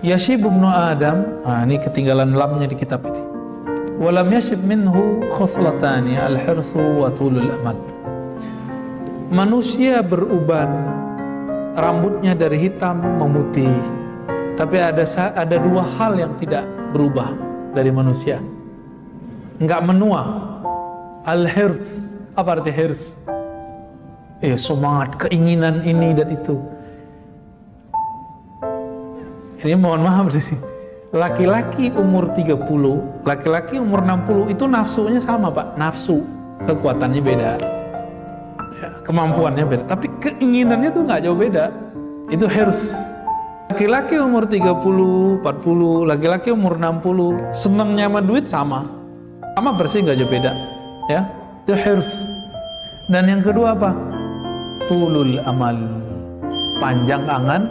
Yashib ibnu Adam, ini ketinggalan lamnya di kitab ini. Walam yashib minhu khoslatani al-hirsu wa tulul amal. Manusia beruban, rambutnya dari hitam memutih. Tapi ada dua hal yang tidak berubah dari manusia, nggak menua. Al-hirs, apa arti hirs? Semangat, keinginan ini dan itu. Ini mohon maaf nih. Laki-laki umur 30, laki-laki umur 60 itu nafsunya sama, Pak. Nafsu, kekuatannya beda, kemampuannya beda, tapi keinginannya tuh nggak jauh beda. Itu hirs. Laki-laki umur 30, 40, laki-laki umur 60, senangnya sama duit sama bersih, nggak jauh beda, ya. Itu hirs. Dan yang kedua apa? Tulul amal, panjang angan.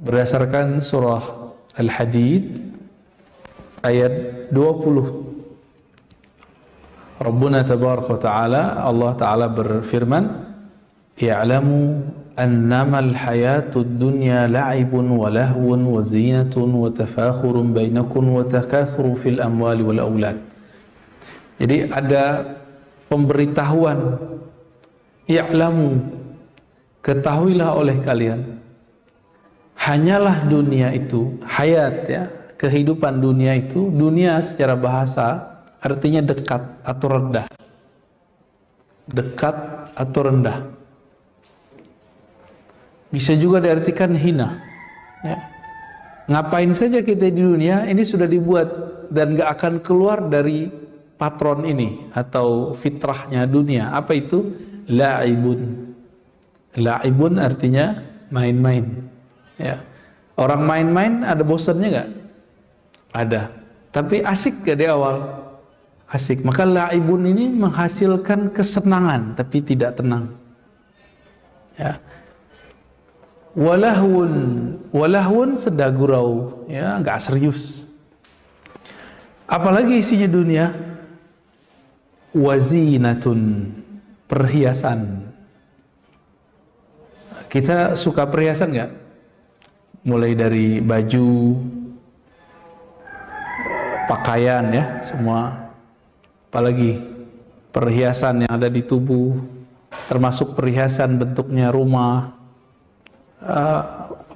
Berdasarkan surah Al-Hadid ayat 20, Rabbuna tabaraka wa ta'ala, Allah Ta'ala berfirman, Ya'lamu annamal hayatud dunya la'ibun wa lahwun wa zinatun wa tafakhurun bainakum wa takatsuru fil amwali wal aulad. Jadi ada pemberitahuan, Ya'lamu, ketahuilah oleh kalian, hanyalah dunia itu, hayat ya, kehidupan dunia itu, dunia secara bahasa artinya dekat atau rendah. Dekat atau rendah. Bisa juga diartikan hina. Ya. Ngapain saja kita di dunia, ini sudah dibuat dan gak akan keluar dari patron ini atau fitrahnya dunia. Apa itu? La'ibun. La'ibun artinya main-main. Ya. Orang main-main ada bosannya gak? Ada. Tapi asik gak di awal? Asik. Maka la'ibun ini menghasilkan kesenangan tapi tidak tenang. Ya. Walahun sedang gurau, ya, gak serius. Apalagi isinya dunia? Wazinatun, perhiasan. Kita suka perhiasan gak? Mulai dari baju, pakaian ya, semua. Apalagi perhiasan yang ada di tubuh, termasuk perhiasan bentuknya rumah,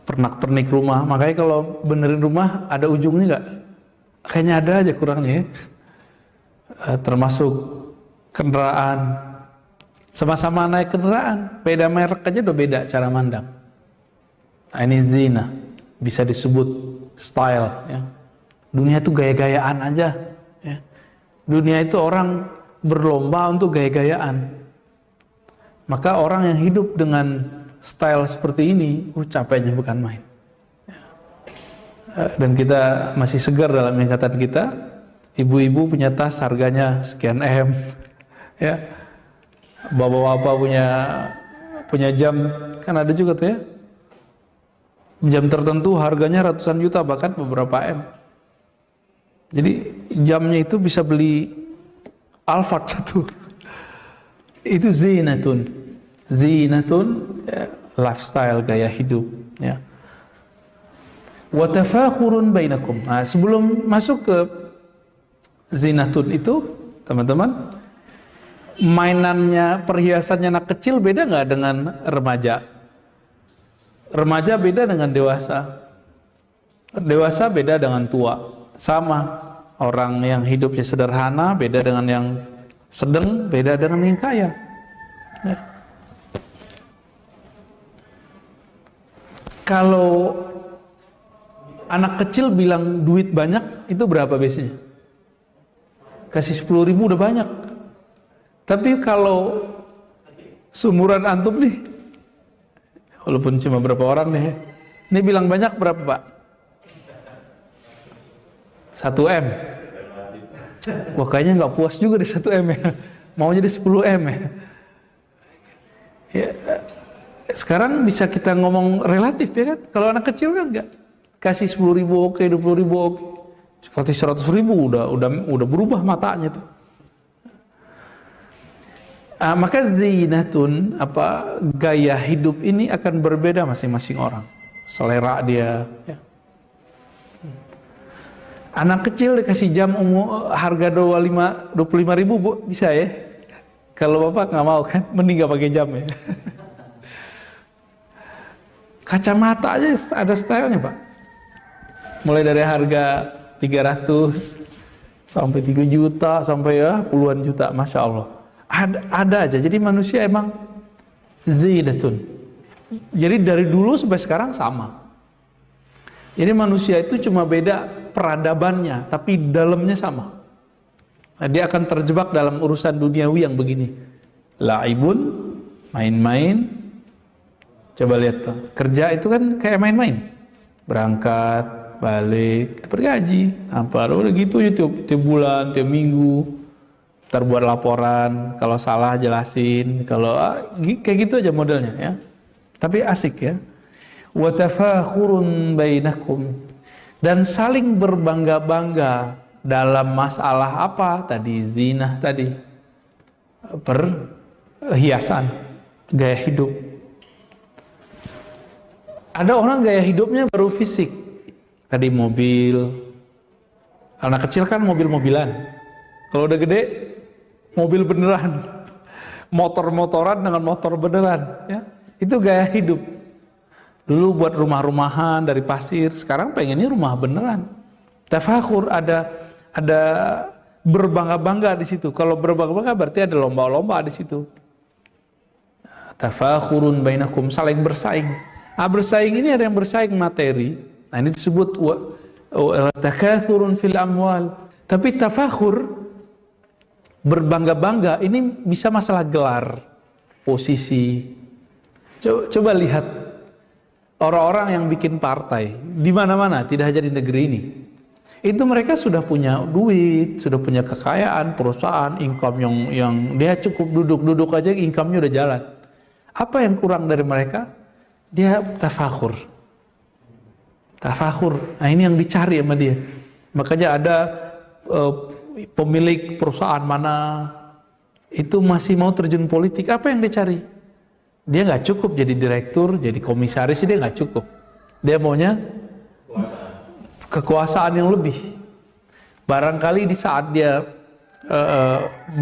pernak-pernik rumah. Makanya kalau benerin rumah ada ujungnya nggak? Kayaknya ada aja kurangnya ya. Termasuk kendaraan, sama-sama naik kendaraan, beda merek aja udah beda cara mandang. Nah, ini zina, bisa disebut style ya. Dunia itu gaya-gayaan aja ya. Dunia itu orang berlomba untuk gaya-gayaan. Maka orang yang hidup dengan style seperti ini, capeknya bukan main. Dan kita masih segar dalam ingatan kita. Ibu-ibu punya tas harganya sekian M, ya. Bapak-bapak punya jam, kan ada juga tuh ya. Jam tertentu harganya ratusan juta, bahkan beberapa M. Jadi jamnya itu bisa beli Alphard satu. Itu zinatun, ya, lifestyle, gaya hidup ya. Wa tafakhurun bainakum. Nah, sebelum masuk ke zinatun itu, teman-teman, mainannya, perhiasannya anak kecil beda nggak dengan remaja? Remaja beda dengan dewasa. Dewasa beda dengan tua. Sama, orang yang hidupnya sederhana beda dengan yang sedang, beda dengan yang kaya. Ya. Kalau anak kecil bilang duit banyak, itu berapa biasanya? Kasih 10.000 udah banyak. Tapi kalau seumuran antum nih, walaupun cuma berapa orang nih, ini bilang banyak berapa Pak? 1 M. Wah, kayaknya nggak puas juga di 1 M ya. Mau jadi 10 M ya. Ya, sekarang bisa kita ngomong relatif ya kan. Kalau anak kecil kan enggak. Kasih 10.000 oke, 20.000 oke. Kasih 100.000 udah berubah matanya tuh. Maka zinatun, gaya hidup ini akan berbeda masing-masing orang. Selera dia. Ya. Anak kecil dikasih jam harga 25.000 Bu, bisa ya? Kalau bapak nggak mau kan, mending nggak pakai jam ya. Kacamata aja ada stylenya Pak. Mulai dari harga 300 sampai 3 juta sampai ya puluhan juta, masya Allah. Ada aja. Jadi manusia emang zinatun. Jadi dari dulu sampai sekarang sama. Jadi manusia itu cuma beda peradabannya, tapi dalamnya sama. Nah, dia akan terjebak dalam urusan duniawi yang begini. Laibun, main-main. Coba lihat Pak, kerja itu kan kayak main-main. Berangkat, balik, bergaji. Udah gitu tiap bulan, tiap minggu. Terbuat laporan, kalau salah jelasin, kalau kayak gitu aja modelnya ya. Tapi asik ya. Wa tafakhurun bainakum, dan saling berbangga-bangga dalam masalah apa tadi, zinah tadi, perhiasan, gaya hidup. Ada orang gaya hidupnya baru fisik, tadi mobil. Anak kecil kan mobil-mobilan. Kalau udah gede mobil beneran, motor-motoran dengan motor beneran, ya. Itu gaya hidup. Dulu buat rumah-rumahan dari pasir, sekarang pengennya rumah beneran. Tafakhur, ada berbangga-bangga di situ. Kalau berbangga-bangga berarti ada lomba-lomba di situ. Tafakhurun bainakum, saling bersaing. Bersaing ini ada yang bersaing materi. Nah, ini disebut takathurun fil amwal. Tapi tafakhur, berbangga-bangga, ini bisa masalah gelar, posisi. Coba lihat orang-orang yang bikin partai di mana-mana, tidak hanya di negeri ini. Itu mereka sudah punya duit, sudah punya kekayaan, perusahaan, income yang dia cukup duduk-duduk aja, income-nya udah jalan. Apa yang kurang dari mereka? Dia tafakhur. Nah, ini yang dicari sama dia. Makanya ada pemilik perusahaan mana itu masih mau terjun politik. Apa yang dicari? Dia nggak cukup jadi direktur, jadi komisaris, dia nggak cukup. Dia maunya kekuasaan yang lebih. Barangkali di saat dia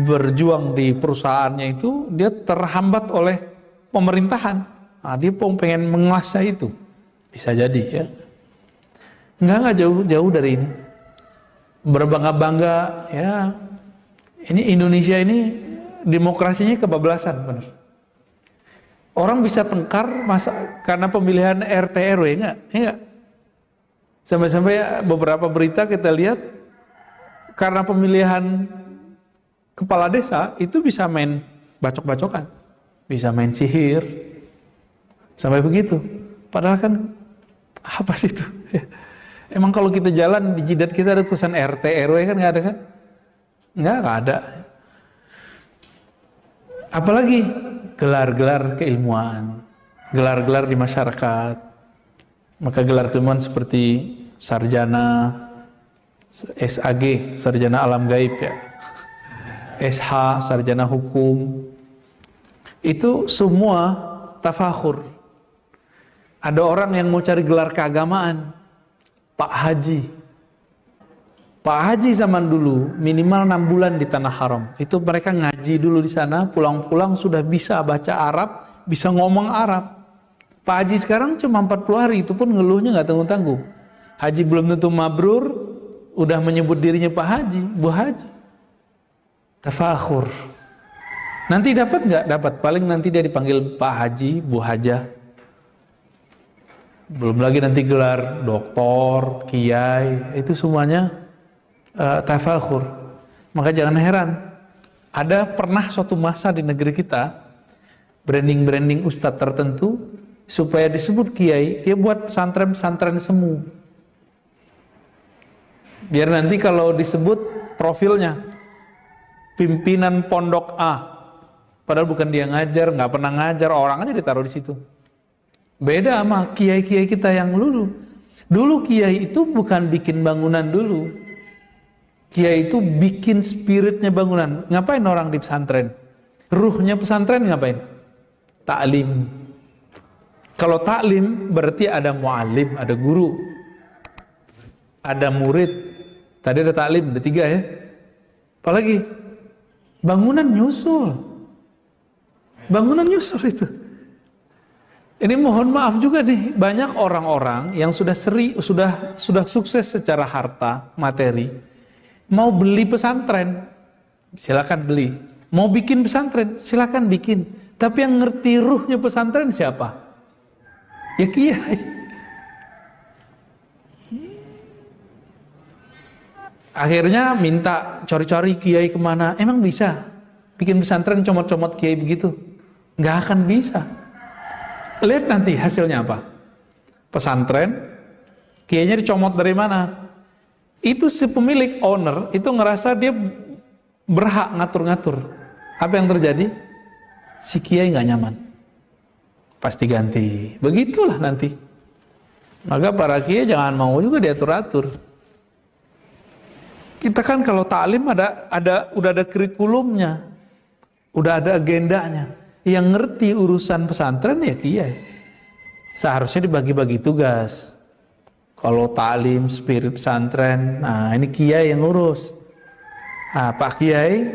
berjuang di perusahaannya itu, dia terhambat oleh pemerintahan. Nah, dia pengen menguasai itu. Bisa jadi ya. Nggak jauh dari ini. Berbangga-bangga ya. Ini Indonesia ini demokrasinya kebablasan benar. Orang bisa tengkar karena pemilihan RT RW enggak? Sampai-sampai beberapa berita kita lihat karena pemilihan kepala desa itu bisa main bacok-bacokan, bisa main sihir, sampai begitu. Padahal kan apa sih itu? Emang kalau kita jalan di jidat kita ada tulisan RT RW kan nggak ada kan? Nggak ada. Apalagi gelar-gelar keilmuan, gelar-gelar di masyarakat. Maka gelar keilmuan seperti sarjana, SAG, sarjana alam gaib ya, SH, sarjana hukum. Itu semua tafakhur. Ada orang yang mau cari gelar keagamaan, Pak Haji. Pak Haji zaman dulu minimal 6 bulan di tanah haram. Itu mereka ngaji dulu di sana, pulang-pulang sudah bisa baca Arab, bisa ngomong Arab. Pak Haji sekarang cuma 40 hari, itu pun ngeluhnya nggak tanggung-tanggung. Haji belum tentu mabrur, udah menyebut dirinya Pak Haji, Bu Haji. Tafakhur. Nanti dapat nggak? Dapat. Paling nanti dia dipanggil Pak Haji, Bu Hajah. Belum lagi nanti gelar doktor, kiai, itu semuanya tafakhur. Maka jangan heran, ada pernah suatu masa di negeri kita branding ustadz tertentu supaya disebut kiai, dia buat pesantren semu. Biar nanti kalau disebut profilnya pimpinan pondok A, Padahal bukan dia ngajar, nggak pernah ngajar, orang aja ditaruh di situ. Beda sama kiai-kiai kita yang dulu. Dulu kiai itu bukan bikin bangunan dulu. Kiai itu bikin spiritnya bangunan. Ngapain orang di pesantren? Ruhnya pesantren ngapain? Ta'lim. Kalau ta'lim berarti ada mu'alim, ada guru, ada murid. Tadi ada ta'lim, ada 3 ya. Apalagi? Bangunan nyusul. Bangunan nyusul itu. Ini mohon maaf juga nih, banyak orang-orang yang sudah sukses secara harta, materi, mau beli pesantren, silakan beli. Mau bikin pesantren, silakan bikin. Tapi yang ngerti ruhnya pesantren siapa? Ya kiai. Akhirnya minta cari-cari kiai kemana? Emang bisa bikin pesantren comot-comot kiai begitu? Nggak akan bisa. Lihat nanti hasilnya apa. Pesantren, kiainya dicomot dari mana? Itu si pemilik, owner, itu ngerasa dia berhak ngatur-ngatur. Apa yang terjadi? Si kiai nggak nyaman. Pasti ganti. Begitulah nanti. Maka para kiai jangan mau juga diatur-atur. Kita kan kalau taklim udah ada kurikulumnya, udah ada agendanya. Yang ngerti urusan pesantren ya kiai. Seharusnya dibagi-bagi tugas. Kalau taklim, spirit pesantren, nah ini kiai yang ngurus. Nah, Pak Kiai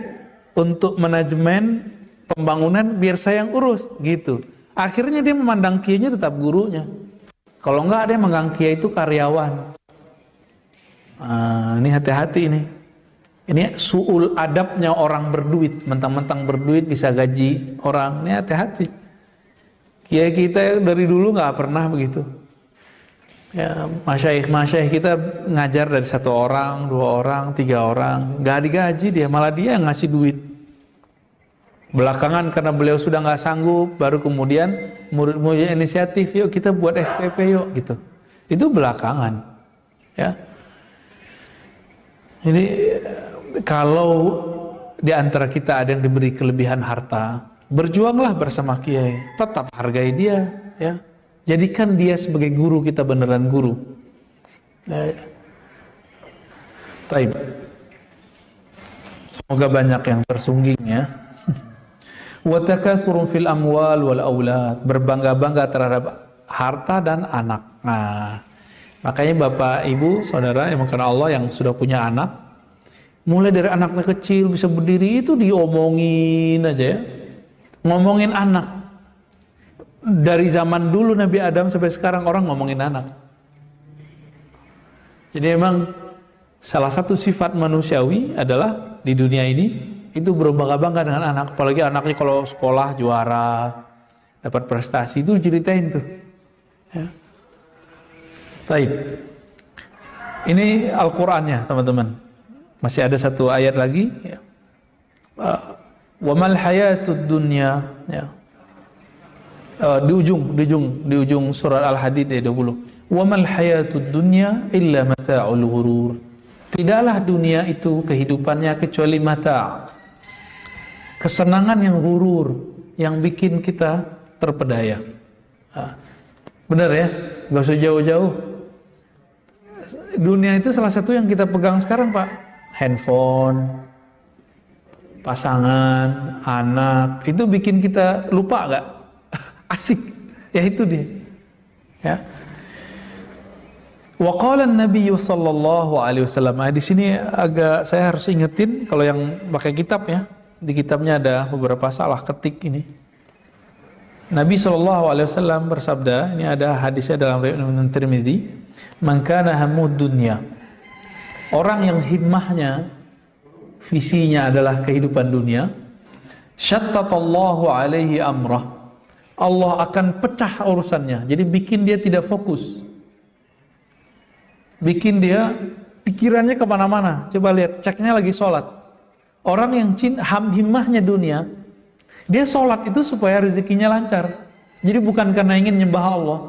untuk manajemen pembangunan biar saya yang urus, gitu. Akhirnya dia memandang kiainya tetap gurunya. Kalau enggak dia menganggap kiai itu karyawan. Ini hati-hati ini. Ini su'ul adabnya orang berduit, mentang-mentang berduit bisa gaji orang. Ini hati-hati. Kiai kita dari dulu nggak pernah begitu. Ya, masyaikh kita ngajar dari 1 orang, 2 orang, 3 orang, nggak digaji dia, malah dia yang ngasih duit. Belakangan karena beliau sudah nggak sanggup, baru kemudian murid-murid inisiatif, yuk kita buat SPP yuk, gitu. Itu belakangan, ya. Ini kalau di antara kita ada yang diberi kelebihan harta, berjuanglah bersama kiai, tetap hargai dia, ya. Jadikan dia sebagai guru kita, beneran guru. Baik. Semoga banyak yang tersungging ya. Wa takasurun fil amwal wal aulad, berbangga-bangga terhadap harta dan anak. Nah, makanya Bapak, Ibu, Saudara yang karena Allah yang sudah punya anak, mulai dari anaknya kecil bisa berdiri itu diomongin aja ya. Ngomongin anak. Dari zaman dulu Nabi Adam sampai sekarang orang ngomongin anak. Jadi memang salah satu sifat manusiawi adalah di dunia ini itu berbangga-bangga dengan anak. Apalagi anaknya kalau sekolah juara, dapat prestasi, itu ceritain tuh. Ya. Taib. Ini Al-Qur'annya teman-teman. Masih ada 1 ayat lagi. Ya. Wa mal hayatud dunya. Ya. Di ujung surat Al-Hadid ayat 20. Wa mal hayatud dunya illa mata'ul ghurur. Tidaklah dunia itu kehidupannya kecuali mata'. Kesenangan yang ghurur, yang bikin kita terpedaya. Benar ya? Gak usah jauh-jauh. Dunia itu salah satu yang kita pegang sekarang, Pak. Handphone, pasangan, anak, itu bikin kita lupa gak? Asik, ya itu dia. Ya. Wa qala an-nabiy sallallahu alaihi wasallam. Di sini agak saya harus ingetin kalau yang pakai kitab ya. Di kitabnya ada beberapa salah ketik ini. Nabi sallallahu alaihi wasallam bersabda, ini ada hadisnya dalam riwayat Tirmizi, "Man kana hamud dunya." Orang yang himmahnya, visinya adalah kehidupan dunia, syattatallahu alaihi amrah. Allah akan pecah urusannya. Jadi bikin dia tidak fokus. Bikin dia pikirannya kemana-mana. Coba lihat, ceknya lagi sholat. Orang yang himmahnya dunia, dia sholat itu supaya rezekinya lancar. Jadi bukan karena ingin nyembah Allah.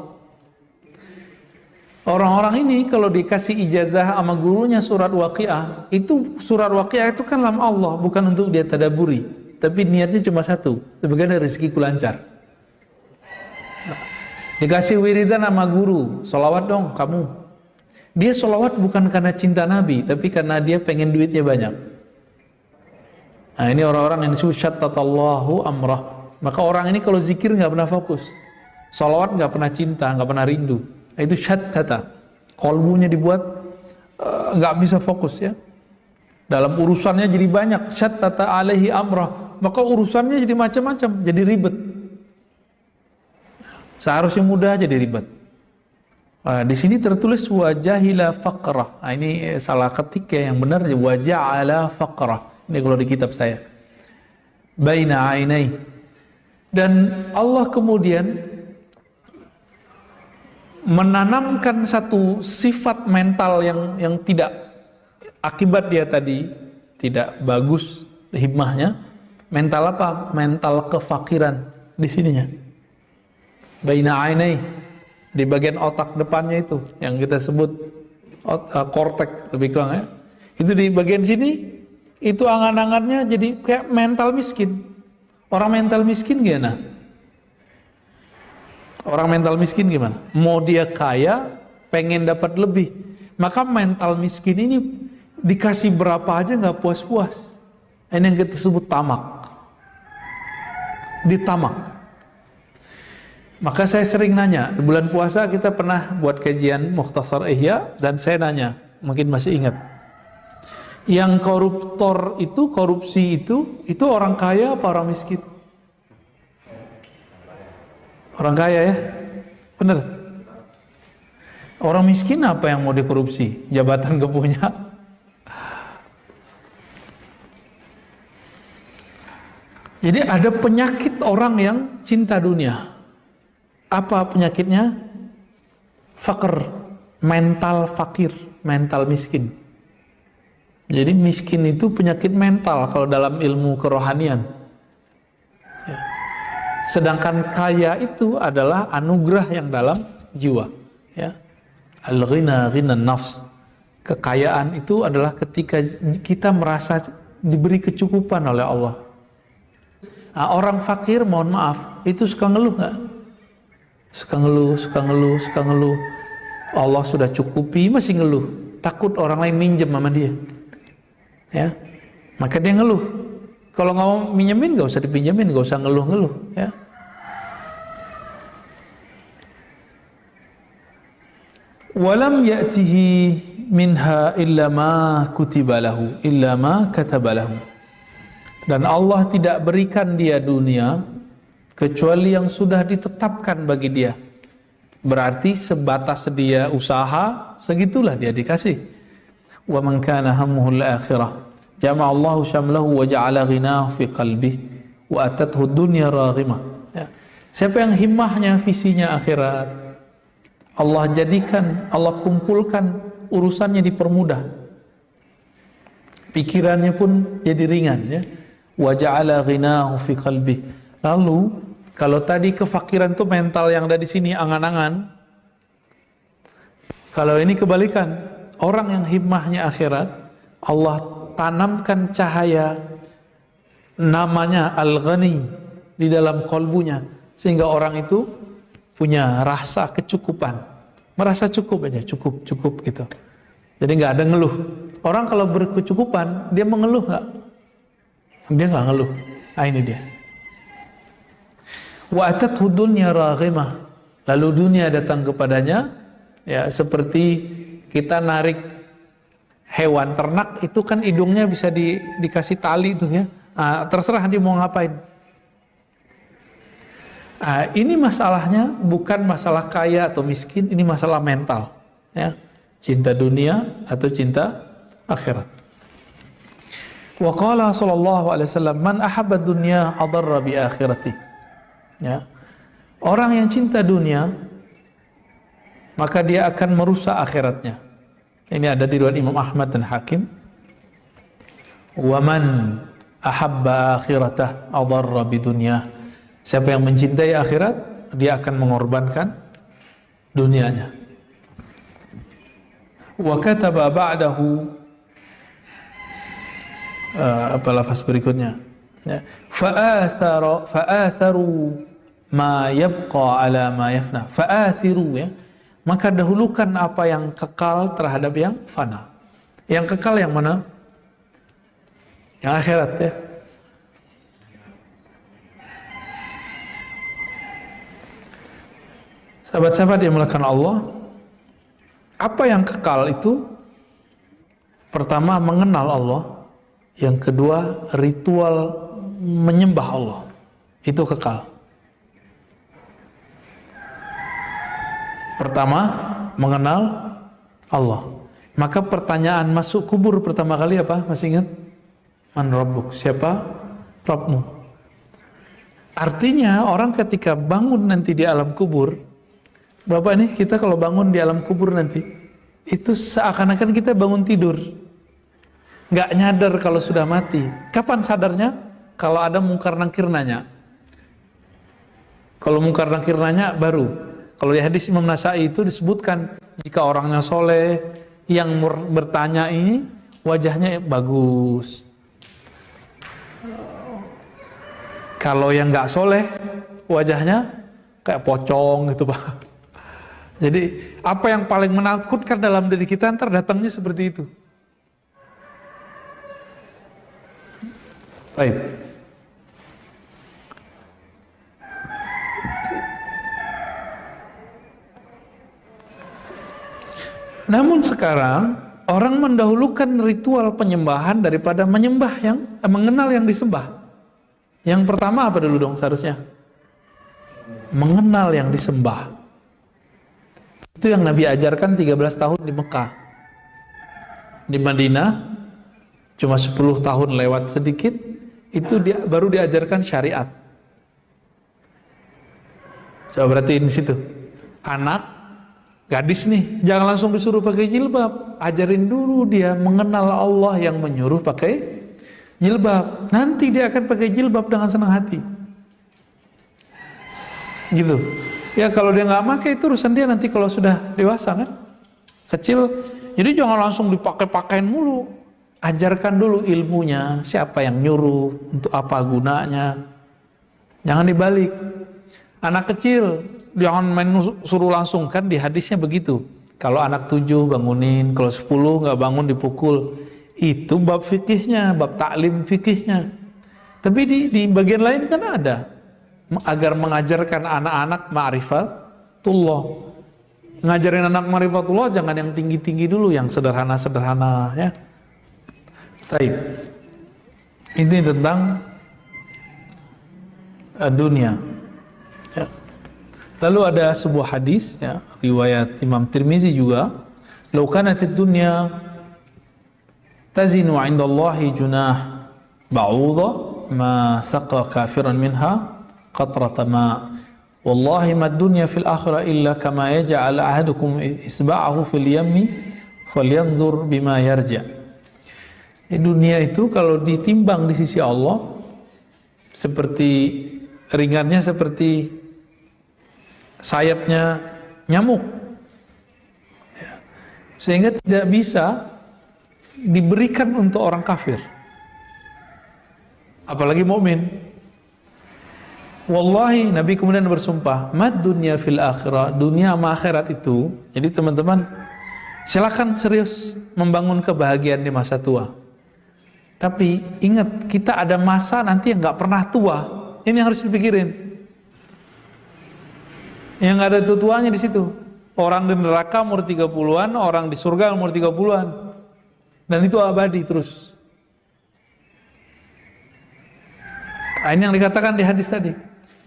Orang-orang ini kalau dikasih ijazah sama gurunya surat Waqiah, itu surat Waqiah itu kan kalam Allah, bukan untuk dia tadabburi. tapi niatnya cuma satu, semoga rezekiku lancar. Dikasih wiridan sama guru, sholawat dong kamu. Dia sholawat bukan karena cinta Nabi, tapi karena dia pengen duitnya banyak. Nah ini orang-orang yang disebut syattatallahu amrah. Maka orang ini kalau zikir nggak pernah fokus, sholawat nggak pernah cinta, nggak pernah rindu. Nah, itu syattata, kolbunya dibuat nggak bisa fokus ya. Dalam urusannya jadi banyak, syattata alaihi amrah, maka urusannya jadi macam-macam, jadi ribet. Seharusnya mudah jadi ribet. Di sini tertulis wajahila faqrah. Nah, ini salah ketik ya, yang benar waja'ala faqrah. Ini kalau di kitab saya. Baina ainai. Dan Allah kemudian menanamkan satu sifat mental yang tidak, akibat dia tadi tidak bagus hikmahnya. Mental apa? Mental kefakiran di sininya. Baina ainai, di bagian otak depannya itu yang kita sebut kortek lebih kurang ya. Itu di bagian sini itu angan-angannya jadi kayak mental miskin. Orang mental miskin gimana? Orang mental miskin gimana? Mau dia kaya, pengen dapat lebih. Maka mental miskin ini dikasih berapa aja nggak puas-puas. Ini yang kita sebut tamak. Ditamak. Maka saya sering nanya, di bulan puasa kita pernah buat kajian Mukhtasar Ihya, dan saya nanya, mungkin masih ingat, yang koruptor itu, korupsi itu orang kaya apa orang miskin? Orang kaya ya, bener. Orang miskin apa yang mau dikorupsi? Jabatan gak punya. Jadi ada penyakit orang yang cinta dunia. Apa penyakitnya? Fakir, mental fakir, mental miskin. Jadi miskin itu penyakit mental kalau dalam ilmu kerohanian. Ya. Sedangkan kaya itu adalah anugerah yang dalam jiwa. Ya. Al-ghina ghina nafs. Kekayaan itu adalah ketika kita merasa diberi kecukupan oleh Allah. Nah, orang fakir, mohon maaf, itu suka ngeluh nggak? Suka ngeluh. Allah sudah cukupi, masih ngeluh. Takut orang lain minjem sama dia. Ya, maka dia ngeluh. Kalau nggak mau minjemin, nggak usah dipinjemin, nggak usah ngeluh-ngeluh. Ya. Walam ya'tihi minha illa ma kutiba lahu, illa ma kataba lahu. Dan Allah tidak berikan dia dunia kecuali yang sudah ditetapkan bagi dia. Berarti sebatas dia usaha, segitulah dia dikasih. Wa man kana hammuhu al-akhirah jama'a Allahu syamlahu wa ja'ala ghinahu fi qalbihi wa atathu dunya raghimah. Ya. Siapa yang himmahnya visinya akhirat, Allah jadikan, Allah kumpulkan urusannya dipermudah. Pikirannya pun jadi ringan ya. Wa ja'ala ghinahu fi qalbihi. Lalu kalau tadi kefakiran itu mental yang ada di sini, angan-angan. Kalau ini kebalikan, orang yang himmahnya akhirat, Allah tanamkan cahaya namanya Al-Ghani di dalam kolbunya, sehingga orang itu punya rasa kecukupan, merasa cukup aja, cukup gitu. Jadi nggak ada ngeluh. Orang kalau berkecukupan, dia mengeluh nggak? Dia nggak ngeluh. Ah, ini dia. Wa atathu dunya raghimah. Lalu dunia datang kepadanya, ya seperti kita narik hewan ternak itu kan hidungnya bisa dikasih tali itu ya. Terserah dia mau ngapain. Ini masalahnya bukan masalah kaya atau miskin, ini masalah mental, ya. Cinta dunia atau cinta akhirat. Wa qala sallallahu alaihi wasallam, man ahabba dunya adarra bi akhirati. Ya. Orang yang cinta dunia, maka dia akan merusak akhiratnya. Ini ada di riwayat Imam Ahmad dan Hakim. Wa man ahabba akhiratah adarra bidunya. Siapa yang mencintai akhirat, dia akan mengorbankan dunianya. Wa kataba ba'dahu apa lafaz berikutnya? Ya. Fa'atharu ma yabqa ala ma yafna. Fa'athiru, ya. Maka dahulukan apa yang kekal terhadap yang fana. Yang kekal yang mana? Yang akhirat, ya. Sahabat-sahabat yang dimuliakan Allah, apa yang kekal itu? Pertama, mengenal Allah. Yang kedua, ritual menyembah Allah. Itu kekal. Pertama, mengenal Allah. Maka pertanyaan masuk kubur pertama kali apa? Masih ingat? Man Rabbuk? Siapa Rabbmu? Artinya orang ketika bangun nanti di alam kubur, Bapak nih, kita kalau bangun di alam kubur nanti, itu seakan-akan kita bangun tidur, nggak nyadar kalau sudah mati. Kapan sadarnya? Kalau ada mungkar nakir nanya. Kalau mungkar nakir nanya baru. Kalau di hadis Imam Nasai itu disebutkan, jika orangnya soleh, yang bertanya ini wajahnya bagus. Kalau yang nggak soleh, wajahnya kayak pocong gitu, Pak. Jadi apa yang paling menakutkan dalam diri kita ntar datangnya seperti itu. Baik. Namun sekarang orang mendahulukan ritual penyembahan daripada menyembah yang mengenal yang disembah. Yang pertama apa dulu dong seharusnya? Mengenal yang disembah. Itu yang Nabi ajarkan 13 tahun di Mekah. Di Madinah cuma 10 tahun lewat sedikit, itu baru diajarkan syariat. Coba perhatiin di situ. Anak, gadis nih, jangan langsung disuruh pakai jilbab. Ajarin dulu dia mengenal Allah yang menyuruh pakai jilbab. Nanti dia akan pakai jilbab dengan senang hati. Gitu. Ya kalau dia nggak pakai itu urusan dia nanti kalau sudah dewasa kan, kecil. Jadi jangan langsung dipakai-pakein mulu. Ajarkan dulu ilmunya, siapa yang nyuruh, untuk apa gunanya. Jangan dibalik. Anak kecil jangan main suruh langsung, kan di hadisnya begitu. Kalau anak 7 bangunin, kalau 10 nggak bangun dipukul. Itu bab fikihnya, bab taklim fikihnya. Tapi di bagian lain kan ada. Agar mengajarkan anak-anak ma'rifatullah. Ngajarin anak ma'rifatullah jangan yang tinggi-tinggi dulu, yang sederhana-sederhana, ya. Baik. Ini tentang dunia. Ya. Lalu ada sebuah hadis, ya, riwayat Imam Tirmizi juga, "Lau kanatid dunya tazinu 'indallahi junah ba'udha ma saqa kafiran minha qatrata ma wallahi ma dunya fil akhirah illa kama yaj'al ahadukum isba'ahu fil yammi falyanzur bima yarja." Di dunia itu kalau ditimbang di sisi Allah seperti ringannya seperti sayapnya nyamuk, sehingga tidak bisa diberikan untuk orang kafir, apalagi mukmin. Wallahi, Nabi kemudian bersumpah, mad dunya fil akhirah, dunia sama akhirat itu. Jadi teman-teman, silakan serius membangun kebahagiaan di masa tua. Tapi ingat, kita ada masa nanti yang nggak pernah tua. Ini yang harus dipikirin. Yang nggak ada tuanya di situ. Orang di neraka umur 30-an, orang di surga umur 30-an. Dan itu abadi terus. Nah, ini yang dikatakan di hadis tadi.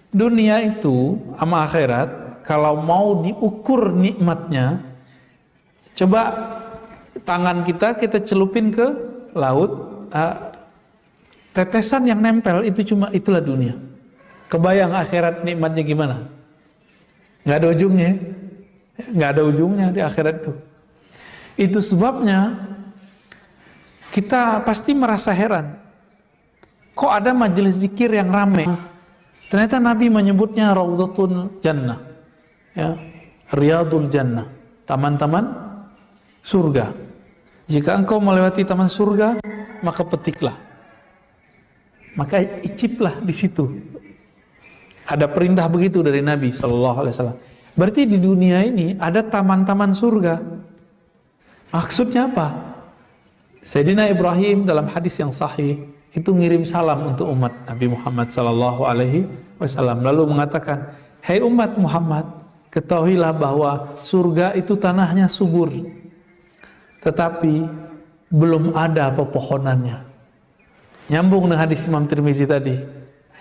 Dunia itu sama akhirat, kalau mau diukur nikmatnya, coba tangan kita celupin ke laut, tetesan yang nempel itu itulah dunia. Kebayang akhirat nikmatnya gimana? Nggak ada ujungnya, nggak ada ujungnya di akhirat itu. Itu sebabnya kita pasti merasa heran. Kok ada majelis zikir yang ramai? Ternyata Nabi menyebutnya Raudhatul Jannah, ya, Riyadul Jannah, taman-taman surga. Jika engkau melewati taman surga, maka petiklah. maka iciplah di situ. Ada perintah begitu dari Nabi SAW. Berarti di dunia ini ada taman-taman surga. Maksudnya apa? Sayyidina Ibrahim dalam hadis yang sahih itu ngirim salam untuk umat Nabi Muhammad SAW. Lalu mengatakan, "Hai umat Muhammad, ketahuilah bahwa surga itu tanahnya subur, tetapi belum ada pepohonannya." Nyambung dengan hadis Imam Tirmizi tadi.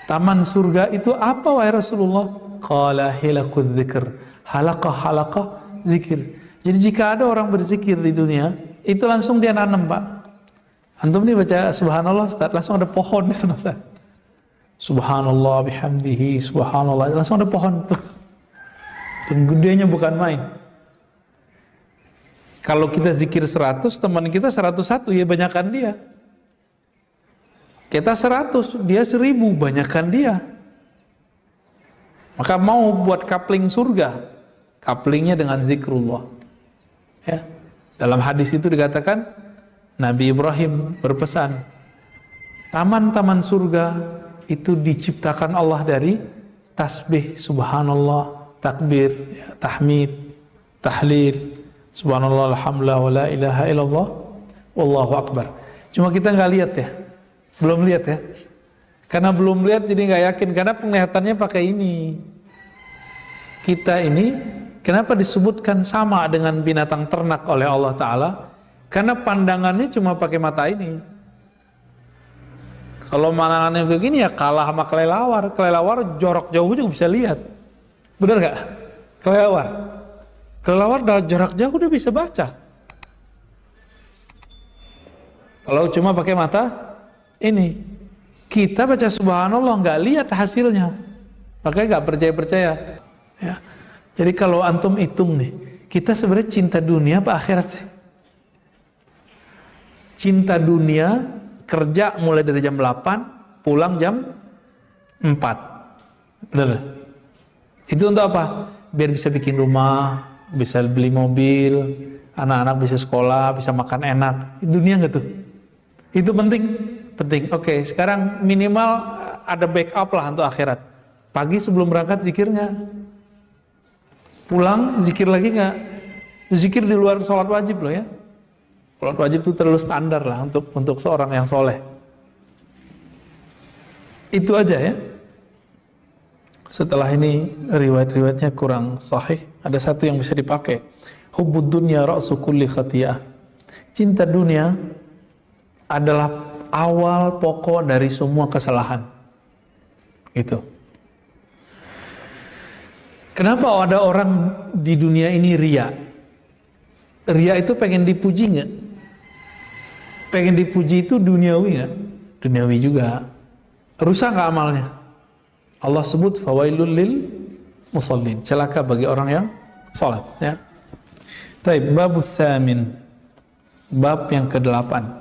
Taman surga itu apa wahai Rasulullah? Qala hilakul dzikr. Halaqah zikir. Jadi jika ada orang berzikir di dunia, itu langsung dia nanam, Pak. Antum nih baca subhanallah, Ustaz, langsung ada pohon di sana, Ustaz. Subhanallah bihamdihi, subhanallah, langsung ada pohon tuh. Dan gedenya bukan main. Kalau kita zikir 100, teman kita 101, ya banyakkan dia. Kita 100, dia 1000, banyakkan dia. Maka mau buat coupling surga, couplingnya dengan zikrullah. Ya. Dalam hadis itu dikatakan, Nabi Ibrahim berpesan, taman-taman surga itu diciptakan Allah dari tasbih, subhanallah, takbir, tahmid, tahlil, subhanallah, alhamdulillah, wa la ilaha illallah, wallahu akbar. Cuma kita nggak lihat ya. Belum lihat ya. Karena belum lihat jadi nggak yakin, karena penglihatannya pakai ini. Kita ini kenapa disebutkan sama dengan binatang ternak oleh Allah Ta'ala? Karena pandangannya cuma pakai mata ini. Kalau pandangannya begini ya kalah sama kelelawar. Kelelawar jorok jauh juga bisa lihat. Benar nggak? Kelelawar dari jarak jauh udah bisa baca. Kalau cuma pakai mata ini, kita baca subhanallah nggak lihat hasilnya, makanya nggak percaya. Ya. Jadi kalau antum hitung nih, kita sebenarnya cinta dunia apa akhirat sih? Cinta dunia, kerja mulai dari jam 8, pulang jam 4. Bener? Itu untuk apa? Biar bisa bikin rumah, bisa beli mobil, anak-anak bisa sekolah, bisa makan enak. Dunia nggak tuh? Itu penting. Oke, sekarang minimal ada backup lah untuk akhirat. Pagi sebelum berangkat zikirnya. Pulang zikir lagi nggak? Zikir di luar sholat wajib loh ya. Sholat wajib itu terlalu standar lah untuk seorang yang soleh. Itu aja ya. Setelah ini riwayat-riwayatnya kurang sahih. Ada satu yang bisa dipakai. Hubbud dunya ra'su kulli khatiyah. Cinta dunia adalah awal pokok dari semua kesalahan. Gitu. Kenapa ada orang di dunia ini ria? Ria itu pengen dipuji nggak? Pengen dipuji itu duniawi nggak? Duniawi juga. Rusak nggak amalnya? Allah sebut fawailul lil musallin. Celaka bagi orang yang salat. Ya. Taib babus samin. Bab yang ke-8.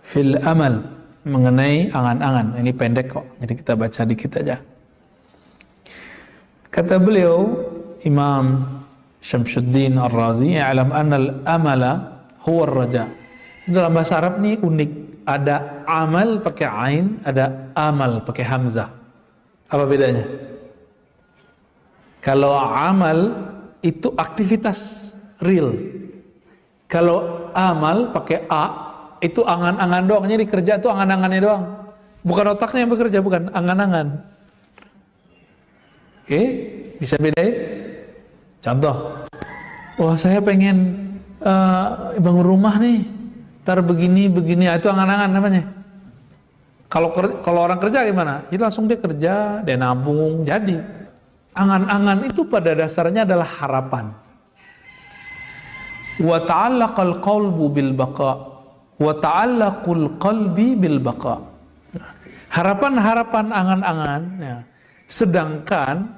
Fil amal, mengenai angan-angan. Ini pendek kok, jadi kita baca dikit aja. Kata beliau, Imam Syamsuddin Ar-Razi, "I'lam anna al-amala huwa ar-raja." Dalam bahasa Arab ini unik. Ada amal pakai ain, ada amal pakai hamzah. Apa bedanya? Kalau amal itu aktivitas real. Kalau amal pakai a, itu angan-angan doang. Jadi kerja itu angan-angannya doang, bukan otaknya yang bekerja, bukan angan-angan. Oke, bisa bedain? Contoh, wah saya pengen bangun rumah nih, ntar begini, itu angan-angan namanya. Kalau orang kerja gimana? Jadi langsung dia kerja, dia nabung, jadi. Angan-angan itu pada dasarnya adalah harapan. Wa ta'allaqal qalbu bil baqa. Wa ta'allaqul qalbi bil baqa. Harapan-harapan angan-angan ya. Sedangkan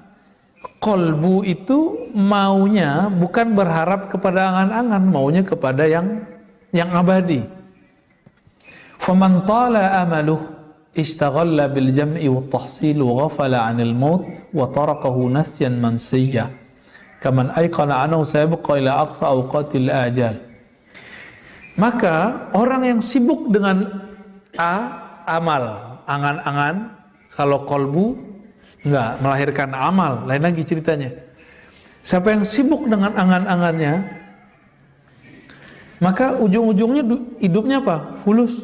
qalbu itu maunya bukan berharap kepada angan-angan, maunya kepada yang abadi. Faman tala amaluh istaghalla bil jam'i wat tahsil wa ghafala 'anil maut wa tarakahu nasyan mansiyya. Kaman ayqana annahu sayabqa ila aqsa awqatil ajal. Maka orang yang sibuk dengan amal, angan-angan, kalau kolbu enggak, melahirkan amal, lain lagi ceritanya. Siapa yang sibuk dengan angan-angannya, maka ujung-ujungnya hidupnya apa? Fulus.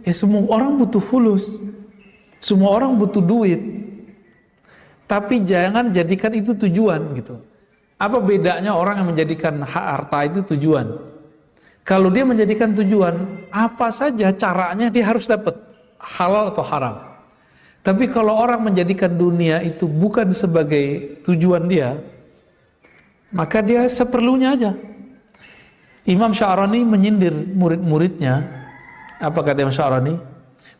Ya semua orang butuh fulus. Semua orang butuh duit. Tapi jangan jadikan itu tujuan gitu. Apa bedanya orang yang menjadikan harta itu tujuan? Kalau dia menjadikan tujuan, apa saja caranya dia harus dapat, halal atau haram. Tapi kalau orang menjadikan dunia itu bukan sebagai tujuan dia, maka dia seperlunya aja. Imam Sya'rani menyindir murid-muridnya. Apa kata Imam Sya'rani?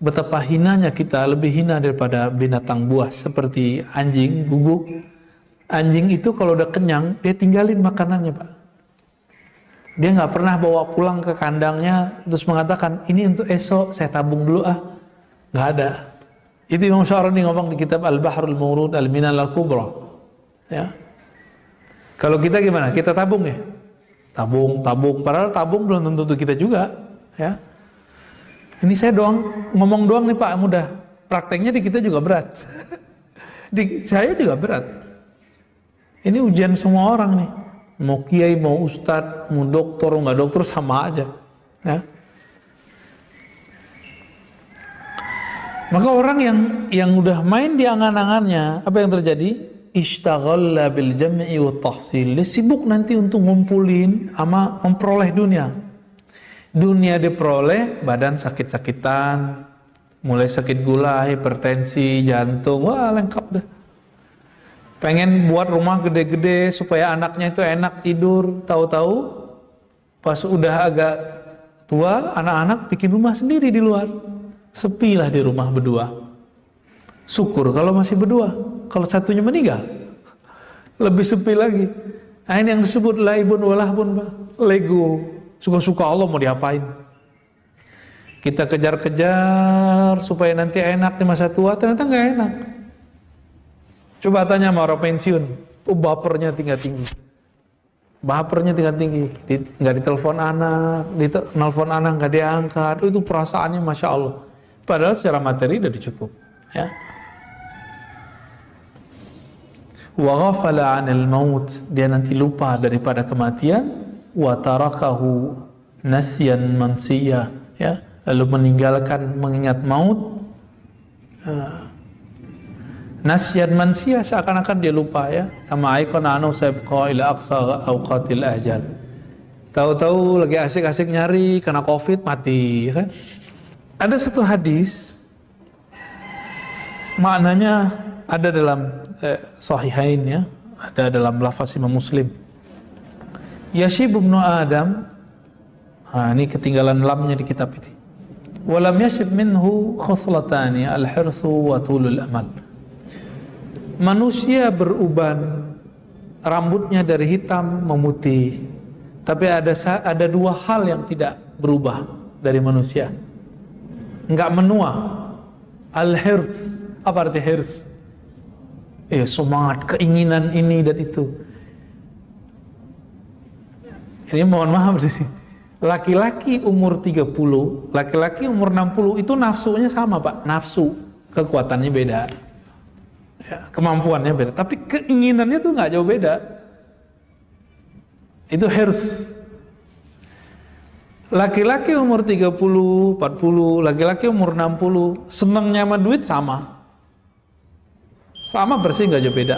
Betapa hinanya kita, lebih hina daripada binatang buas seperti anjing, guguk. Anjing itu kalau udah kenyang, dia tinggalin makanannya, Pak. Dia nggak pernah bawa pulang ke kandangnya terus mengatakan ini untuk esok, saya tabung dulu nggak ada. Itu Imam Sya'rani ngomong di kitab Al-Bahrul Mawrud Al-Minal Al-Kubra. Ya. Kalau kita gimana? Kita tabung ya? Tabung. Padahal tabung belum tentu untuk kita juga. Ya. Ini saya ngomong doang nih Pak, mudah. Prakteknya di kita juga berat. Di saya juga berat. Ini ujian semua orang nih. Mau kiai, mau ustadz, mau dokter, nggak dokter sama aja. Ya. Maka orang yang udah main di angan-angannya, apa yang terjadi? Ishtaghala bil jam'i wa tahsil. Dia sibuk nanti untuk ngumpulin sama memperoleh dunia. Dunia diperoleh, badan sakit-sakitan, mulai sakit gula, hipertensi, jantung, wah lengkap dah. Pengen buat rumah gede-gede supaya anaknya itu enak tidur, tahu-tahu pas udah agak tua, anak-anak bikin rumah sendiri di luar. Sepilah di rumah berdua. Syukur kalau masih berdua. Kalau satunya meninggal, lebih sepi lagi. Nah, ini yang disebut laibun walahbun, Pak. Lego. Suka-suka Allah mau diapain? Kita kejar-kejar supaya nanti enak di masa tua, ternyata nggak enak. Coba tanya sama orang pensiun, bapernya tinggi. Bapernya tinggi, nggak ditelepon anak, ditelepon anak nggak diangkat, itu perasaannya masya Allah. Padahal secara materi udah cukup. Ya. Wa ghafala 'anil maut, dia nanti lupa daripada kematian. Wa tarakahu nasyan mansiya, ya, lalu meninggalkan mengingat maut. Nasyan mansiya, seakan-akan dia lupa, ya. Kama aikana anu sabqa ila aqsa awqatil ajal. Tahu-tahu lagi asik-asik nyari kena Covid mati, kan? Ada satu hadis maknanya ada dalam Sahihain, ya, ada dalam lafaz Imam Muslim. Yashib ibnu Adam, ini ketinggalan lamnya di kitab ini. Walam yashib minhu khoslatani al-hirsu wa tulul amal. Manusia beruban, rambutnya dari hitam memutih. Tapi ada dua hal yang tidak berubah dari manusia. Enggak menua. Al-hirs, apa arti hirs? Semangat, keinginan ini dan itu. Ini mohon maaf nih. Laki-laki umur 30, laki-laki umur 60 itu nafsunya sama, Pak. Nafsu, kekuatannya beda. Ya, kemampuannya beda, tapi keinginannya tuh nggak jauh beda. Itu hirs. Laki-laki umur 30, 40, laki-laki umur 60, senangnya sama duit sama. Sama bersih, nggak jauh beda.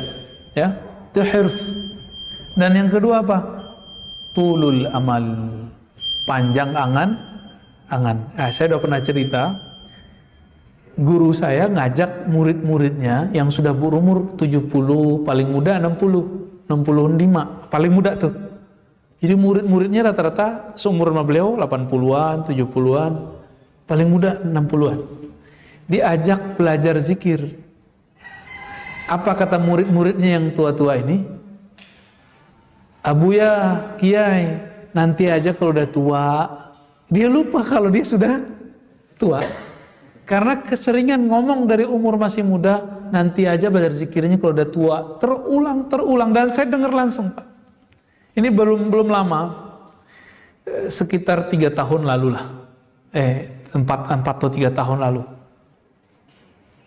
Ya, itu hirs. Dan yang kedua apa? Tulul amal, panjang angan. Saya udah pernah cerita, guru saya ngajak murid-muridnya yang sudah berumur 70, paling muda 60, 65, paling muda tuh. Jadi murid-muridnya rata-rata seumur sama beliau 80-an, 70-an, paling muda 60-an. Diajak belajar zikir. Apa kata murid-muridnya yang tua-tua ini? Abuya, kiai, nanti aja kalau udah tua. Dia lupa kalau dia sudah tua. Karena keseringan ngomong dari umur masih muda, nanti aja belajar zikirnya kalau udah tua. Terulang. Dan saya dengar langsung, Pak. Ini belum lama, sekitar 3 tahun lalu lah. 4 atau 3 tahun lalu.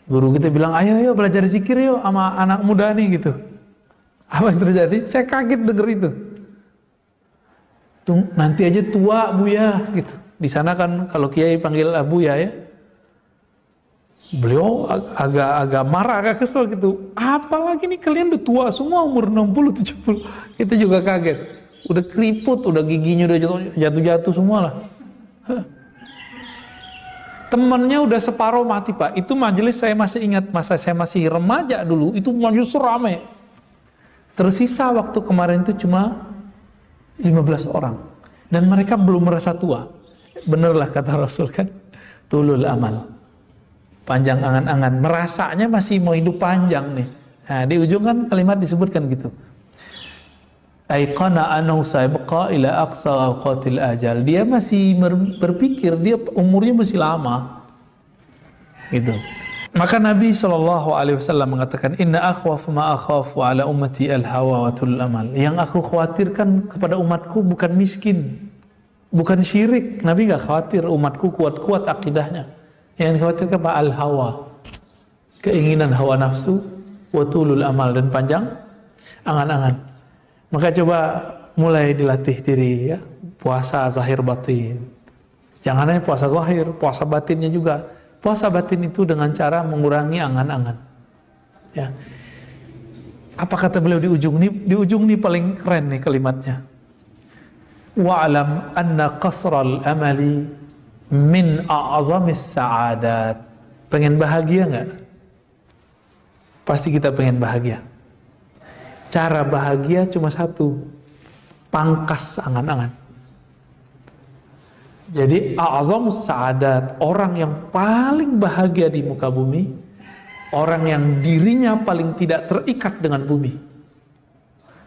Guru kita bilang, ayo belajar zikir yuk sama anak muda nih gitu. Apa yang terjadi? Saya kaget denger itu. Tuh, nanti aja tua Buya gitu. Di sana kan kalau kiai panggil Buya ya. Beliau agak marah, agak kesel gitu. Apalagi nih kalian udah tua semua umur 60, 70. Kita juga kaget. Udah keriput, udah giginya udah jatuh-jatuh semua lah. Temennya udah separuh mati Pak. Itu majelis saya masih ingat, masa saya masih remaja dulu, itu majelis ramai. Tersisa waktu kemarin itu cuma 15 orang. Dan mereka belum merasa tua. Benerlah kata Rasul kan, tulul amal. Panjang angan-angan, merasanya masih mau hidup panjang nih. Nah, di ujung kan kalimat disebutkan gitu. Aiqana annahu sayabqa ila aqsa awqatil ajal. Dia masih berpikir dia umurnya masih lama. Gitu. Maka Nabi SAW mengatakan, Inna akhwafu ma akhafu ala ummati al-hawa wa tulul amal. Yang aku khawatirkan kepada umatku bukan miskin, bukan syirik. Nabi gak khawatir umatku kuat-kuat akidahnya. Yang dikhawatirkan apa? Al-hawa, keinginan hawa nafsu, wa tulul amal, dan panjang angan-angan. Maka coba mulai dilatih diri ya, puasa zahir batin. Jangan hanya puasa zahir, puasa batinnya juga. Puasa batin itu dengan cara mengurangi angan-angan. Ya. Apa kata beliau di ujung nih? Di ujung nih paling keren nih kalimatnya. Wa'lam anna qasral amali min a'zamis sa'adat. Pengen bahagia nggak? Pasti kita pengen bahagia. Cara bahagia cuma satu, pangkas angan-angan. Jadi a'zamus sa'adat, orang yang paling bahagia di muka bumi, orang yang dirinya paling tidak terikat dengan bumi.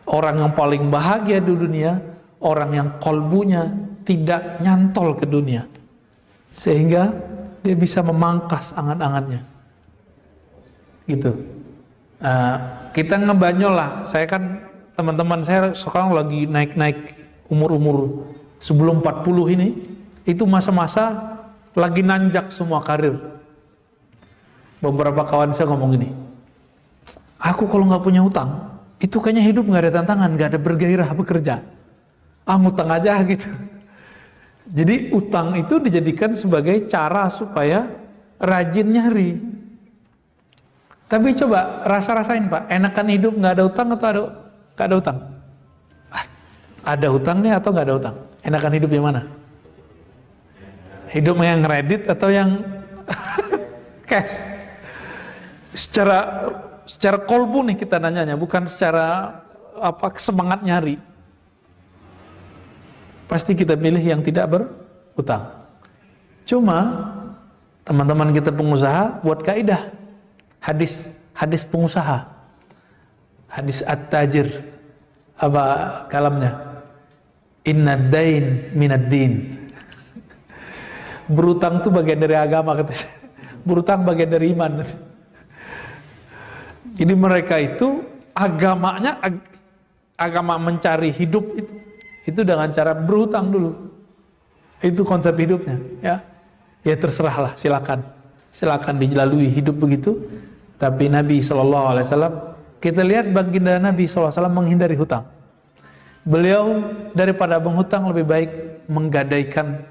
Orang yang paling bahagia di dunia, orang yang kolbunya tidak nyantol ke dunia. Sehingga dia bisa memangkas angan-angannya. Gitu. Kita ngebanyol lah. Saya kan, teman-teman saya sekarang lagi naik-naik umur-umur sebelum 40 ini. Itu masa-masa lagi nanjak semua karir. Beberapa kawan saya ngomong gini, aku kalau nggak punya utang, itu kayaknya hidup nggak ada tantangan, nggak ada bergairah bekerja. Ngutang aja gitu. Jadi utang itu dijadikan sebagai cara supaya rajin nyari. Tapi coba rasa-rasain Pak, enakan hidup nggak ada utang atau nggak ada utang? Ada utangnya atau nggak ada utang? Enakan hidup yang mana? Hidup yang kredit atau yang cash? Secara kolbu nih kita nanyanya, bukan secara semangat nyari. Pasti kita pilih yang tidak berutang. Cuma teman-teman kita pengusaha buat kaidah hadis pengusaha, hadis at-tajir, apa kalamnya, inna dain minad din. Berutang itu bagian dari agama katanya. Berutang bagian dari iman. Jadi mereka itu agamanya agama mencari hidup itu dengan cara berhutang dulu. Itu konsep hidupnya, ya. Ya terserahlah, silakan dilalui hidup begitu. Tapi Nabi SAW, kita lihat baginda Nabi SAW menghindari hutang. Beliau daripada menghutang lebih baik menggadaikan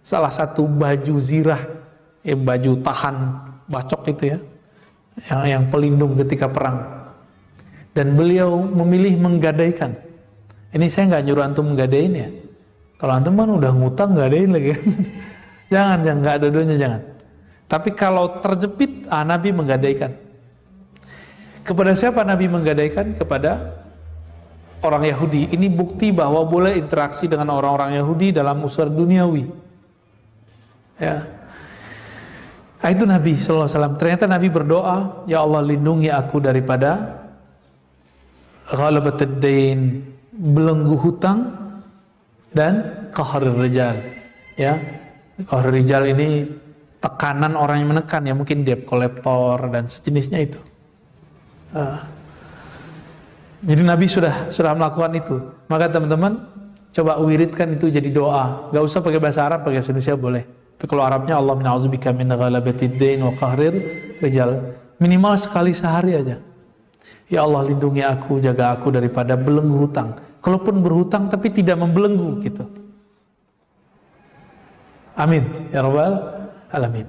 salah satu baju zirah, baju tahan bacok itu ya, yang pelindung ketika perang. Dan beliau memilih menggadaikan. Ini saya nggak nyuruh antum nggadain ya. Kalau antum kan udah ngutang nggadain lagi kan. Jangan nggak ada dua-duanya jangan. Tapi kalau terjepit, Nabi menggadaikan. Kepada siapa Nabi menggadaikan? Kepada orang Yahudi. Ini bukti bahwa boleh interaksi dengan orang-orang Yahudi dalam urusan duniawi. Ya. Itu Nabi SAW. Ternyata Nabi berdoa, ya Allah lindungi aku daripada ghalabatud dain, belenggu hutang, dan qahrur rijal. Ya, qahrur rijal ini tekanan orang yang menekan, ya mungkin debt collector dan sejenisnya itu. Jadi Nabi sudah melakukan itu. Maka teman-teman coba wiridkan itu jadi doa. Gak usah pakai bahasa Arab, pakai bahasa Indonesia boleh. Tapi kalau Arabnya Allah min a'udzubika min ghalabatid dain wa qahrir Rijal, minimal sekali sehari aja. Ya Allah, lindungi aku, jaga aku daripada belenggu hutang. Kalaupun berhutang tapi tidak membelenggu gitu. Amin ya rabbal alamin.